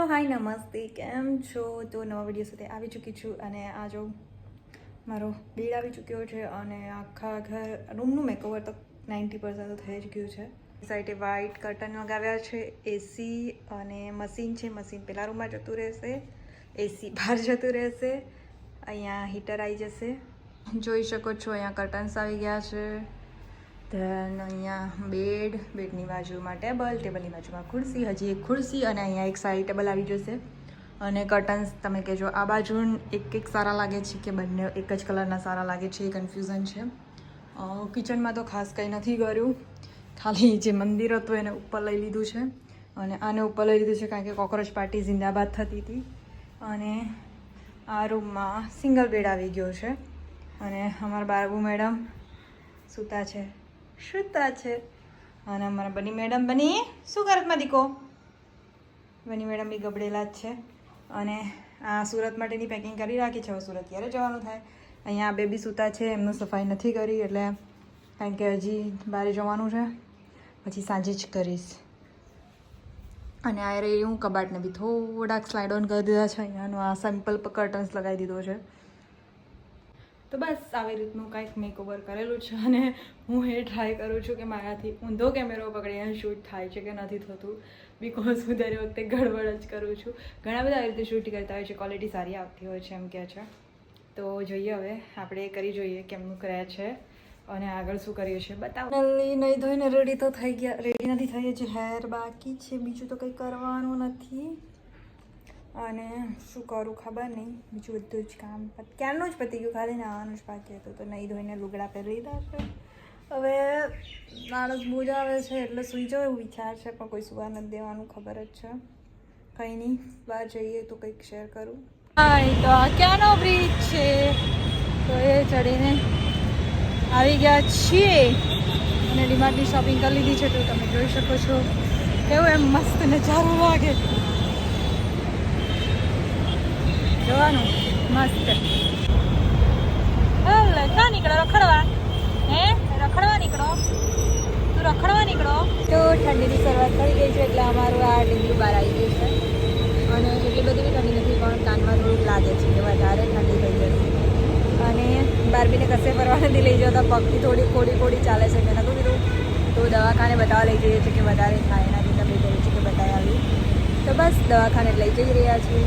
હાય નમસ્તે, કેમ છો? તો નવા વિડીયો સાથે આવી ચૂકી છું અને આ જો મારો બેડ આવી ચૂક્યો છે અને આખા ઘર રૂમનું મેકઓવર તો 90% તો થઈ જ ગયું છે. સાઈડે વ્હાઇટ કર્ટન લગાવ્યા છે, એસી અને મશીન છે. મશીન પેલા રૂમમાં જતું રહેશે, એસી બહાર જતું રહેશે. અહીંયા હીટર આવી જશે, જોઈ શકો છો. અહીંયા કર્ટન્સ આવી ગયા છે. ધેન અહીંયા બેડની બાજુમાં ટેબલની બાજુમાં ખુરશી, હજી એક ખુરશી અને અહીંયા એક સાઈડ ટેબલ આવી જશે. અને કર્ટન્સ તમે કહેજો આ બાજુ એક સારા લાગે છે કે બંને એક જ કલરના સારા લાગે છે, એ કન્ફ્યુઝન છે. કિચનમાં તો ખાસ કંઈ નથી કર્યું, ખાલી જે મંદિર હતું એને ઉપર લઈ લીધું છે અને આને ઉપર લઈ લીધું છે કારણ કે કોકરોચ પાર્ટી જિંદાબાદ થતી હતી. અને આ રૂમમાં સિંગલ બેડ આવી ગયો છે અને અમારા બારબુ મેડમ સૂતા છે અને અમારા બની મેડમ શું કરતમાં દીકો બની મેડમ બી ગબડેલા જ છે. અને આ સુરત માટેની પેકિંગ કરી રાખી છે. હવે સુરત ક્યારે જવાનું થાય. અહીંયા આ બેબી સૂતા છે, એમનું સફાઈ નથી કરી એટલે કારણ કે હજી બહાર જવાનું છે, પછી સાંજે જ કરીશ. અને આ રહી હું કબાટને બી થોડાક સ્લાઇડ ઓન કરી દીધા છે. અહીંયાનો આ સિમ્પલ કર્ટન્સ લગાવી દીધો છે. તો બસ આવી રીતનું કાંઈક મેકઓવર કરેલું છે અને હું એ ટ્રાય કરું છું કે મારાથી ઊંધો કેમેરો પકડીને શૂટ થાય છે કે નથી થતું, બિકોઝ હું દરેક વખતે ગડબડ જ કરું છું. ઘણા બધા આવી રીતે શૂટ કરતા હોય છે, ક્વોલિટી સારી આવતી હોય છે એમ કહે છે. તો જોઈએ હવે આપણે કરી જોઈએ કેમનું કરે છે અને આગળ શું કરીએ છીએ બતાવો. નહીં ધોઈને રેડી તો થઈ ગયા, રેડી નથી થઈ જ, હેર બાકી છે, બીજું તો કંઈ કરવાનું નથી. અને શું કરું ખબર નહીં, બીજું બધું જ કામ ક્યારનું જ પતી ગયું, ખાલી નાવાનું જ બાકી હતું. તો નહીં ધોઈને લુગડા પહેરી લીધા છે. હવે માણસ બહુ જ આવે છે એટલે સૂઈ જાવ એવું વિચાર છે, પણ કોઈ સુવા નથી દેવાનું, ખબર જ છે. કંઈ નહીં, બહાર જઈએ તો કંઈક શેર કરું. હા, તો આ ક્યાંનો બ્રિજ છે, તો એ ચડીને આવી ગયા છીએ અને ડીમાર્ટની શોપિંગ કરી લીધી છે. તો તમે જોઈ શકો છો કેવું એમ મસ્ત નજારો લાગે, જોવાનું મસ્ત. ક્યાં નીકળો રખડવા? હે રખડવા નીકળો? તું રખડવા નીકળો? તો ઠંડીની શરૂઆત થઈ ગઈ છે એટલે અમારું આ ડીંગલું બહાર આવી ગયું છે અને એટલી બધી બી ઠંડી નથી, પણ કાનમાં થોડુંક લાગે છે કે વધારે ઠંડી થઈ જશે. અને બારબીને કશે ફરવા નથી લઈ જતા, પગથી થોડી ખોડી ચાલે છે. મેં નતું કીધું તો દવાખાને બતાવવા લઈ જઈએ છીએ કે વધારે થાય, એના કરતાં બે કહ્યું છે કે બતાવી આવી. તો બસ દવાખાને લઈ જઈ રહ્યા છીએ.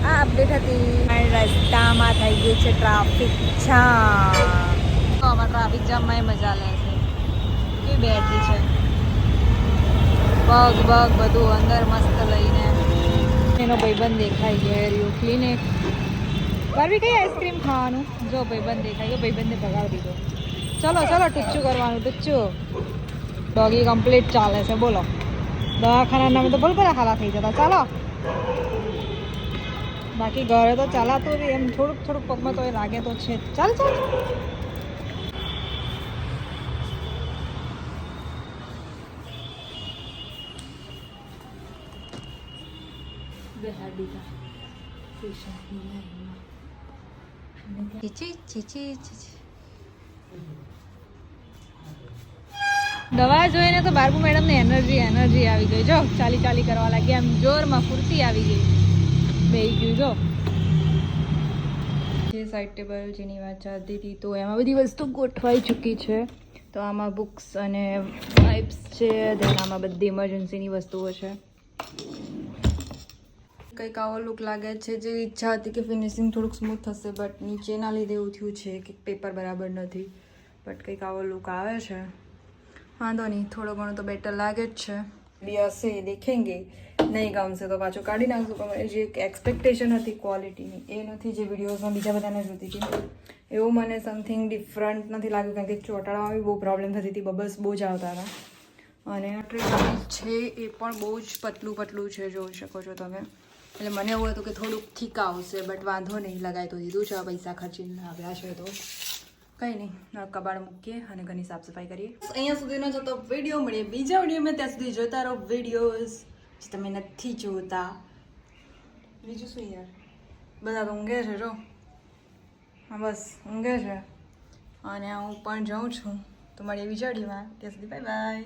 આ અપડેટ હતી. રસ્તામાં થઈ ગયું છે ટ્રાફિક જામ. અમારા ટ્રાફિક જામમાં એ મજા લે છે કે બેઠી છે, પગ બધું અંદર મસ્ત લઈને. એનો ભાઈબંધ દેખાઈ ગયો, રહ્યું ક્લિનિક. બારબી કઈ આઈસ્ક્રીમ ખાવાનું? જો ભાઈબંધ દેખાઈ ગયો, ભાઈબંધને ભગાવી દીધો. ચલો ટુચ્ચું કરવાનું, ટુચ્ચું. ડોગી કમ્પ્લીટ ચાલે છે. બોલો દવાખાના નામે તો બોલ બધા હાલા થઈ જતા. ચાલો બાકી ઘરે તો ચાલાતું બી એમ થોડુંક પગમાં તો એ લાગે તો છે. ચાલ દવા જોઈને તો બારબુ મેડમને એનર્જી આવી ગઈ. જો ચાલી કરવા લાગી, આમ જોરમાં ફૂર્તી આવી ગઈ. બેહી ગયું જો જે સાઈડ ટેબલ જેની વાત ચાલતી હતી, તો એમાં બધી વસ્તુ ગોઠવાઈ ચૂકી છે. તો આમાં બુક્સ અને વાઇપ્સ છે, ધેન આમાં બધી ઇમરજન્સીની વસ્તુઓ છે. કંઈક આવો લુક લાગે છે. જે ઈચ્છા હતી કે ફિનિશિંગ થોડુંક સ્મૂથ થશે, બટ નીચેના લીધે એવું થયું છે કે પેપર બરાબર નથી. બટ કંઈક આવો લુક આવે છે. વાંધો નહીં, થોડો ઘણો તો બેટર લાગે જ છે. બી હશે દેખેંગે, નહીં ગમશે તો પાછું કાઢી નાખશું. પણ જે એક્સપેક્ટેશન હતી ક્વોલિટીની એ નથી, જે વિડીયોઝમાં બીજા બધાને જોતી હતી એવું મને સમથિંગ ડિફરન્ટ નથી લાગ્યું. કારણ કે ચોંટાડવામાં બી બહુ પ્રોબ્લેમ થતી હતી, બબલ્સ બહુ જ આવતા હતા. અને ટ્રીટમેન્ટ છે એ પણ બહુ જ પતલું છે, જોઈ શકો છો તમે. એટલે મને એવું હતું કે થોડુંક ઠીક આવશે, બટ વાંધો નહીં, લગાવી તો દીધું છે. પૈસા ખર્ચીને આવ્યા છે તો કંઈ નહીં. કબાડ મૂકીએ અને ઘરની સાફ સફાઈ કરીએ. અહીંયા સુધીનો જો તો વિડીયો મળીએ બીજા વિડીયોમાં, ત્યાં સુધી જોતા રહો વિડીયોઝ જે તમે નથી જોતા. બીજું શું યાર, બધા તો ઊંઘે છે જો. હા બસ ઊંઘે છે અને હું પણ જાઉં છું. તો મળીએ બીજા વિડીયોમાં, ત્યાં સુધી બાય બાય.